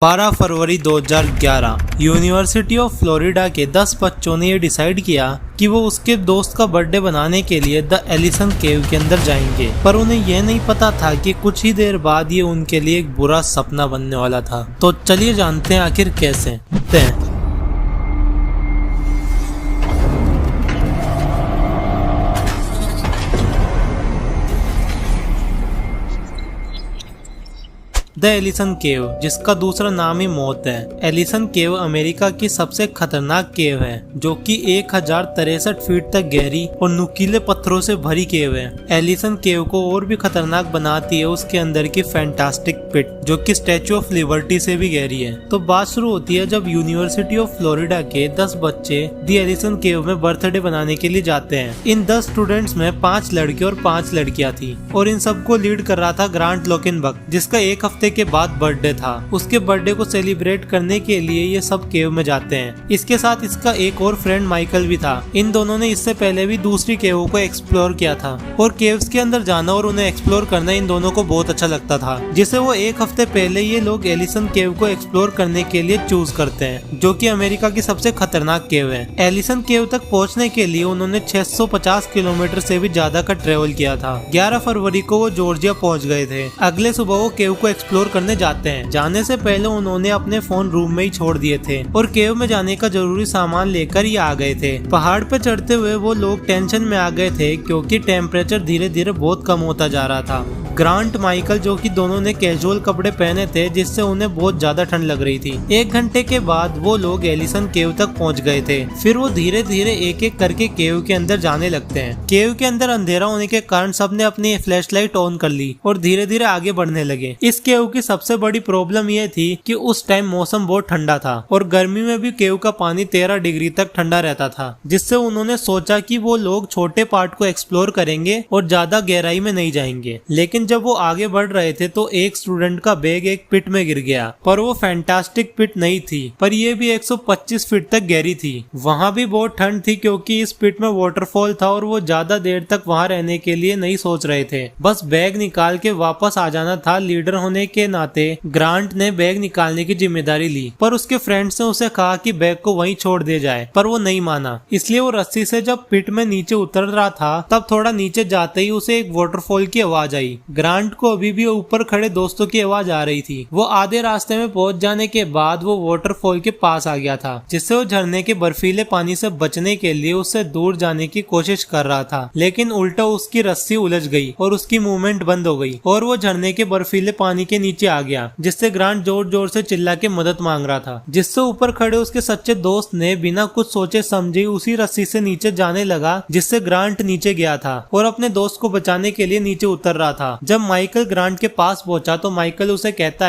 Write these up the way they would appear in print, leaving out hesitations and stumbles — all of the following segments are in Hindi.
12 फरवरी 2011 यूनिवर्सिटी ऑफ फ्लोरिडा के 10 बच्चों ने ये डिसाइड किया कि वो उसके दोस्त का बर्थडे बनाने के लिए द एलिसन केव के अंदर जाएंगे, पर उन्हें यह नहीं पता था कि कुछ ही देर बाद ये उनके लिए एक बुरा सपना बनने वाला था। तो चलिए जानते हैं आखिर कैसे। द एलिसन केव, जिसका दूसरा नाम ही मौत है। एलिसन केव अमेरिका की सबसे खतरनाक केव है, जो कि 1063 फीट तक गहरी और नुकीले पत्थरों से भरी केव है। एलिसन केव को और भी खतरनाक बनाती है उसके अंदर की फैंटास्टिक पिट, जो कि स्टैचू ऑफ लिबर्टी से भी गहरी है। तो बात शुरू होती है जब यूनिवर्सिटी ऑफ फ्लोरिडा के 10 बच्चे द एलिसन केव में बर्थडे बनाने के लिए जाते हैं। इन 10 स्टूडेंट्स में 5 लड़के और 5 लड़कियां थी, और इन सबको लीड कर रहा था ग्रांट लोकेनबर्ग, जिसका एक हफ्ते के बाद बर्थडे था। उसके बर्थडे को सेलिब्रेट करने के लिए ये सब केव में जाते हैं। इसके साथ इसका एक और फ्रेंड माइकल भी था। इन दोनों ने इससे पहले भी दूसरी केवों को एक्सप्लोर किया था, और केव्स के अंदर जाना और उन्हें एक्सप्लोर करना इन दोनों को बहुत अच्छा लगता था, जिससे वो एक हफ्ते पहले ये लोग एलिसन केव को एक्सप्लोर करने के लिए चूज करते हैं, जो कि अमेरिका की सबसे खतरनाक केव है। एलिसन केव तक पहुँचने के लिए उन्होंने 650 किलोमीटर से भी ज्यादा का ट्रेवल किया था। 11 फरवरी को वो जॉर्जिया पहुँच गए थे। अगले सुबह वो केव को एक्सप्लोर करने जाते हैं। जाने से पहले उन्होंने अपने फोन रूम में ही छोड़ दिए थे, और केव में जाने का जरूरी सामान लेकर ही आ गए थे। पहाड़ पे चढ़ते हुए वो लोग टेंशन में आ गए थे, क्योंकि टेम्परेचर धीरे धीरे बहुत कम होता जा रहा था। ग्रांट, माइकल, जो कि दोनों ने कैजुअल कपड़े पहने थे, जिससे उन्हें बहुत ज्यादा ठंड लग रही थी। 1 घंटे के बाद वो लोग एलिसन केव तक पहुंच गए थे। फिर वो धीरे धीरे एक एक करके केव के अंदर जाने लगते हैं। केव के अंदर अंधेरा होने के कारण सबने अपनी फ्लैशलाइट ऑन कर ली और धीरे धीरे आगे बढ़ने लगे। इस केव की सबसे बड़ी प्रॉब्लम यह थी कि उस टाइम मौसम बहुत ठंडा था, और गर्मी में भी केव का पानी 13 डिग्री तक ठंडा रहता था, जिससे उन्होंने सोचा कि वो लोग छोटे पार्ट को एक्सप्लोर करेंगे और ज्यादा गहराई में नहीं जाएंगे। लेकिन जब वो आगे बढ़ रहे थे तो एक स्टूडेंट का बैग एक पिट में गिर गया, पर वो फैंटास्टिक पिट नहीं थी, पर ये भी 125 फीट तक गहरी थी। वहाँ भी बहुत ठंड थी, क्योंकि इस पिट में वाटरफॉल था, और वो ज्यादा देर तक वहाँ रहने के लिए नहीं सोच रहे थे। बस बैग निकाल के वापस आ जाना था। लीडर होने के नाते ग्रांट ने बैग निकालने की जिम्मेदारी ली, पर उसके फ्रेंड्स ने उसे कहा कि बैग को वहीं छोड़ दिया जाए, पर वो नहीं माना। इसलिए वो रस्सी से जब पिट में नीचे उतर रहा था, तब थोड़ा नीचे जाते ही उसे एक वाटरफॉल की आवाज आई। ग्रांट को अभी भी ऊपर खड़े दोस्तों की आवाज आ रही थी। वो आधे रास्ते में पहुंच जाने के बाद वो वाटरफॉल के पास आ गया था, जिससे वो झरने के बर्फीले पानी से बचने के लिए उससे दूर जाने की कोशिश कर रहा था, लेकिन उल्टा उसकी रस्सी उलझ गई और उसकी मूवमेंट बंद हो गई, और वो झरने के बर्फीले पानी के नीचे आ गया, जिससे ग्रांट जोर जोर से चिल्ला के मदद मांग रहा था। जिससे ऊपर खड़े उसके सच्चे दोस्त ने बिना कुछ सोचे समझे उसी रस्सी से नीचे जाने लगा, जिससे ग्रांट नीचे गया था और अपने दोस्त को बचाने के लिए नीचे उतर रहा था। जब माइकल ग्रांट के पास पहुंचा तो माइकल उसे कहता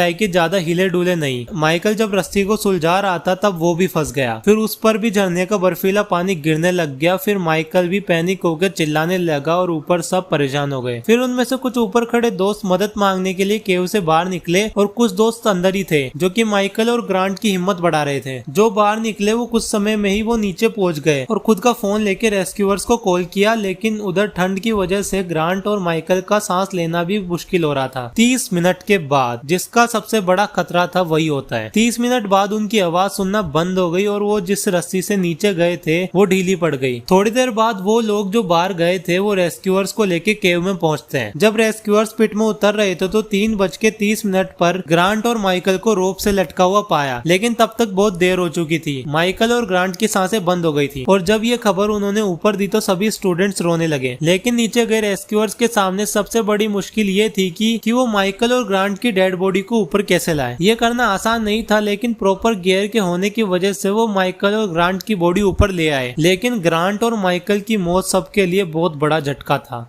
है कि ज्यादा हिले डुले नहीं। माइकल जब रस्सी को सुलझा रहा था तब वो भी फंस गया। फिर उस पर भी झरने का बर्फीला पानी गिरने लग गया। फिर माइकल भी पैनिक होकर चिल्लाने लगा, और ऊपर सब परेशान हो गए। फिर उनमें से कुछ ऊपर खड़े दोस्त मदद मांगने के लिए केव से बाहर निकले, और कुछ दोस्त अंदर ही थे, जो कि माइकल और ग्रांट की हिम्मत बढ़ा रहे थे। जो बाहर निकले वो कुछ समय में ही वो नीचे पहुंच गए और खुद का फोन लेके रेस्क्यूअर्स को कॉल किया, लेकिन उधर ठंड की वजह से ग्रांट और माइकल का सांस लेना भी मुश्किल हो रहा था। 30 मिनट के बाद जिसका सबसे बड़ा खतरा था वही होता है। 30 मिनट बाद उनकी आवाज सुनना बंद हो गई, और वो जिस रस्सी से नीचे गए थे वो ढीली पड़ गई। थोड़ी देर बाद वो लोग जो बाहर गए थे वो रेस्क्यूअर्स को लेके केव में पहुंचते हैं। जब रेस्क्यूअर्स पिट में उतर रहे थे तो 3:30 पर ग्रांट और माइकल को रोप से लटका हुआ पाया, लेकिन तब तक बहुत देर हो चुकी थी। माइकल और ग्रांट की सांसें बंद हो गई थी, और जब ये खबर उन्होंने ऊपर दी तो सभी स्टूडेंट्स रोने लगे। लेकिन नीचे गए रेस्क्यूअर्स के सामने सबसे बड़ी मुश्किल ये थी कि वो माइकल और ग्रांट की डेड बॉडी को ऊपर कैसे लाए। ये करना आसान नहीं था, लेकिन प्रॉपर गियर के होने की वजह से वो माइकल और ग्रांट की बॉडी ऊपर ले आए। लेकिन ग्रांट और माइकल की मौत सबके लिए बहुत बड़ा झटका था।